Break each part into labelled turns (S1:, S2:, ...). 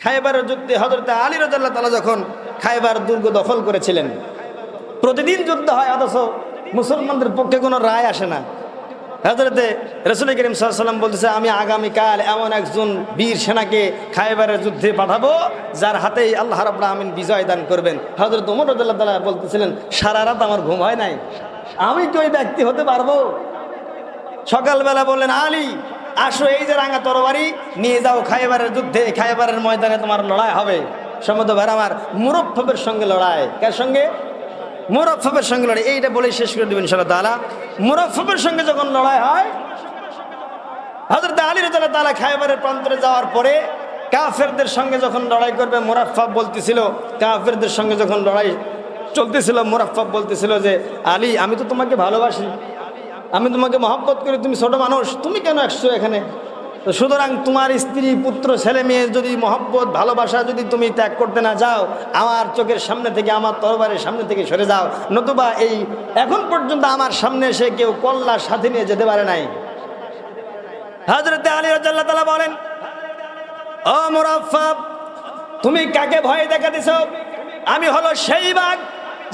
S1: খায়বারের যুদ্ধে হযরত আলী রাদিয়াল্লাহু তাআলা যখন খায়বার দুর্গ দখল করেছিলেন, প্রতিদিন যুদ্ধ হয় অথচ মুসলমানদের পক্ষে কোনো রায় আসে না। হযরতে রাসূল করিম সাল্লাল্লাহু আলাইহি ওয়াসাল্লাম বলতেছে, আমি আগামীকাল এমন একজন বীর সেনাকে খায়বারের যুদ্ধে পাঠাবো যার হাতেই আল্লাহ রাব্বুল আমিন বিজয় দান করবেন। হযরত ওমর রাদিয়াল্লাহু তাআলা বলতেছিলেন, সারা রাত আমার ঘুম হয় নাই, আমি কি ওই ব্যক্তি হতে পারবো? সকালবেলা বললেন, আলী আসো, এই যে রাঙা তরবারি নিয়ে যাও খায়বারের যুদ্ধে, খায়বারের ময়দানে তোমার লড়াই হবে। সম্মত ভাই আমার, মুরফফের সঙ্গে লড়াই। কার সঙ্গে? মুরফফের সঙ্গে লড়াই। এইটা বলেই শেষ করে দেবেন ইনশাআল্লাহ তাআলা। মুরফফের সঙ্গে যখন লড়াই হয়, হযরত আলী রাদিয়াল্লাহু তাআলা খায়বারের প্রান্তরে যাওয়ার পরে কাফেরদের সঙ্গে যখন লড়াই করবে, মুরফফ বলতেছিল, কাফেরদের সঙ্গে যখন লড়াই চলতেছিল, মুরফফ বলতেছিল যে, আলী আমি তো তোমাকে ভালোবাসি, আমি তোমাকে মহব্বত করি, তুমি ছোট মানুষ, তুমি কেন আসছো এখানে? তো সুতরাং তোমার স্ত্রী পুত্র ছেলে মেয়ে যদি মহব্বত ভালোবাসা যদি তুমি ত্যাগ করতে না যাও, আমার চোখের সামনে থেকে, আমার তরবারের সামনে থেকে সরে যাও, নতুবা এই এখন পর্যন্ত আমার সামনে এসে কেউ কল্যার সাথে নিয়ে যেতে পারে নাই। হযরত আলী রাদিয়াল্লাহু তাআলা বলেন, ও মুরাফফাব, তুমি কাকে ভয় দেখাতেছ? আমি হলো সেই বাঘ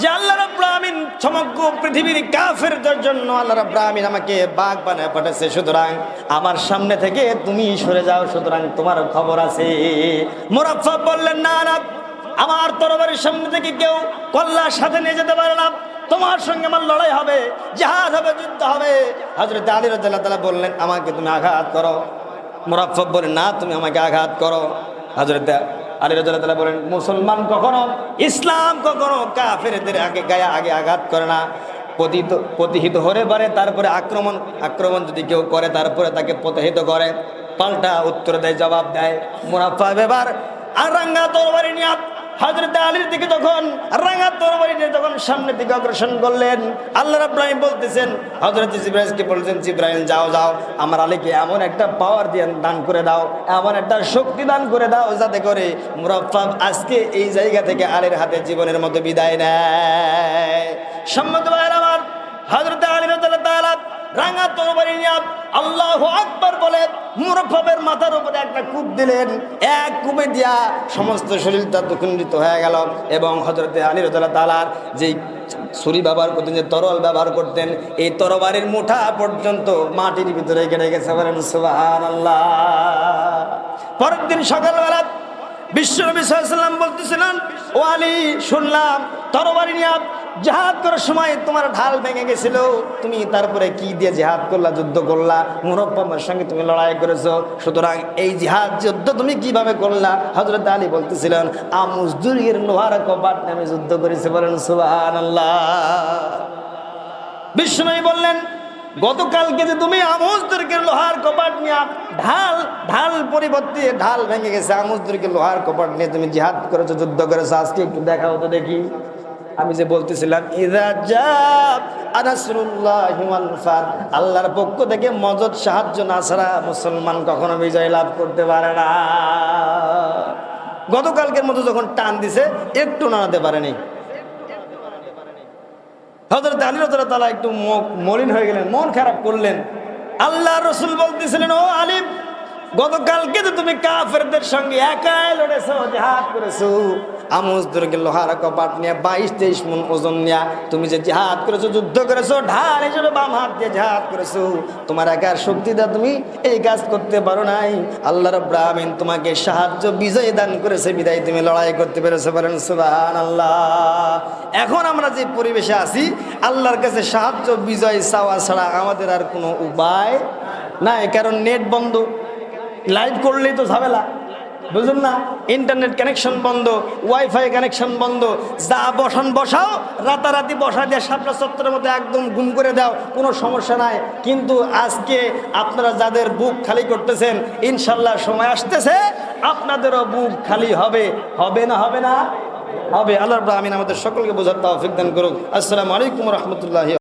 S1: যে আল্লাহ রাব্বুল আমিন সমগ্র পৃথিবীর কাফেরদের জন্য আল্লাহ রাব্বুল আমিন আমাকে বাঘ বানায় পাঠাইছে, সুতরাং আমার সামনে থেকে তুমি সরে যাও, সুতরাং তোমার খবর আছে। মুরাফফাব বললেন, না না, আমার তরবারির সামনে থেকে কেউ কল্যার সাথে নিয়ে যেতে পারে না, তোমার সঙ্গে আমার লড়াই হবে, জিহাদ হবে, যুদ্ধ হবে। হযরত আলী রাদিয়াল্লাহু তাআলা বললেন, আমাকে তুমি আঘাত করো। মুরাফফাব বলেন, না, তুমি আমাকে আঘাত করো। হযরত আলী রাদিয়াল্লাহু তাআলা বলেন, মুসলমান কখনো, ইসলাম কখনো কাফেরদের আগে আঘাত করে না। প্রতিহিত হতে পারে, তারপরে আক্রমণ যদি কেউ করে তারপরে তাকে প্রতিহিত করে, পাল্টা উত্তর দেয়, জবাব দেয়। মুরাফফাব এবার রাঙ্গা তরবারি নিয়ে হযরত আলীর দিকে যখন রাঙ্গা তরবারি নিয়ে যখন সামনের দিকে অগ্রসর করলেন, আল্লাহ রাব্বুল আমিন বলতেছেন, হযরত জিবরাইলকে বলছেন, জিবরাইল যাও যাও, আমার আলীকে এমন একটা পাওয়ার দিয়ে দান করে দাও, এমন একটা শক্তি দান করে দাও, যাতে করে মুরাফফাব আজকে এই জায়গা থেকে আলীর হাতে জীবনের মতো বিদায় নেয়। সম্মানিত ভাইরা আমার, হযরত আলী রাদিয়াল্লাহু তাআলা রাঙ্গা তরবারি নিয়ে আল্লাহু আকবার বলে মুরাফফাবের মাথার উপরে একটা কূপ দিলেন। এক কূপে দিয়া সমস্ত শরীরটা দুঃখিত হয়ে গেল, এবং হযরত আলী রাদিয়াল্লাহু তাআলার যে ছুরি ব্যবহার করতেন, যে তরল ব্যবহার করতেন, এই তরবারির মুঠা পর্যন্ত মাটির ভিতরে কেটে গেছে। বলেন সুবহানাল্লাহ। পরের দিন সকালবেলা বিশ্বনবী সাল্লাল্লাহু আলাইহি ওয়াসাল্লাম বলতেছিলেন, ও আলী, শুনলাম তরবারি নিয়ে জিহাদ করার সময় তোমার ঢাল ভেঙে গেছিল, তুমি তারপরে কি দিয়ে জিহাদ করলা, যুদ্ধ করলা, মুরফফের সঙ্গে তুমি লড়াই করেছো, সুতরাং এই জিহাদ যুদ্ধ তুমি কিভাবে করলা? হযরত আলী বলতেছিলেন, আমুজ দুর্গের লোহার কপাট নামে যুদ্ধ করেছে। বলেন সুবহানাল্লাহ। বিশ্বনবী বললেন, গতকালকে যে তুমি আমুজ দুর্গের লোহার কপাট নিয়ে ঢাল পরিবর্তে ঢাল ভেঙে গেছে, আমুজ দুর্গের লোহার কপাট নিয়ে তুমি জিহাদ করেছো, যুদ্ধ করেছো, আজকে একটু দেখাও তো দেখি। আমি যে বলতেছিলাম, ইযা জাআ নাসরুল্লাহি ওয়াল ফাত, আল্লাহর পক্ষ থেকে মদদ সাহায্য না ছাড়া মুসলমান কখনো বিজয় লাভ করতে পারে না। গতকালকের মতো যখন টান দিছে, একটু নাড়াতে পারেনি। হযরত আলী রাদিয়াল্লাহু তাআলা একটু মলিন হয়ে গেলেন, মন খারাপ করলেন। আল্লাহর রাসূল বলতেছিলেন, ও আলী, গতকালকে তো তুমি কাফেরদের সঙ্গে একাই লড়েছো, জিহাদ করেছো, আমুজ দুর্গের লোহার কপাট নিয়ে 22-23 মণ ওজন নিয়ে তুমি যে জিহাদ করেছো, যুদ্ধ করেছো, ঢাল হিসেবে বাম হাত দিয়ে জিহাদ করেছো, তোমার একার শক্তি দিয়ে তুমি এই কাজ করতে পারো নাই। আল্লাহ রাব্বুল আমিন তোমাকে সাহায্য, বিজয় দান করেছে, বিদায় তুমি লড়াই করতে পেরেছো। বলেন সুবহানাল্লাহ। এখন আমরা যে পরিবেশে আছি, আল্লাহর কাছে সাহায্য, বিজয় চাওয়া ছাড়া আমাদের আর কোনো উপায় নাই। কারণ নেট বন্ধ, লাইভ করলেই তো ঝামেলা, বুঝুন না, ইন্টারনেট কানেকশন বন্ধ, ওয়াইফাই কানেকশন বন্ধ, যা বসাও, রাতারাতি বসা দিয়ে 7টা চত্বরের মধ্যে একদম গুম করে দাও, কোনো সমস্যা নাই। কিন্তু আজকে আপনারা যাদের বুক খালি করতেছেন, ইনশাল্লাহ সময় আসতেছে আপনাদেরও বুক খালি হবে। হবে না? হবে না? হবে। আল্লাহ রাব্বুল আমিন আমাদের সকলকে বোঝার তৌফিক দান করুক। আসসালামু আলাইকুম ওয়া রাহমাতুল্লাহি।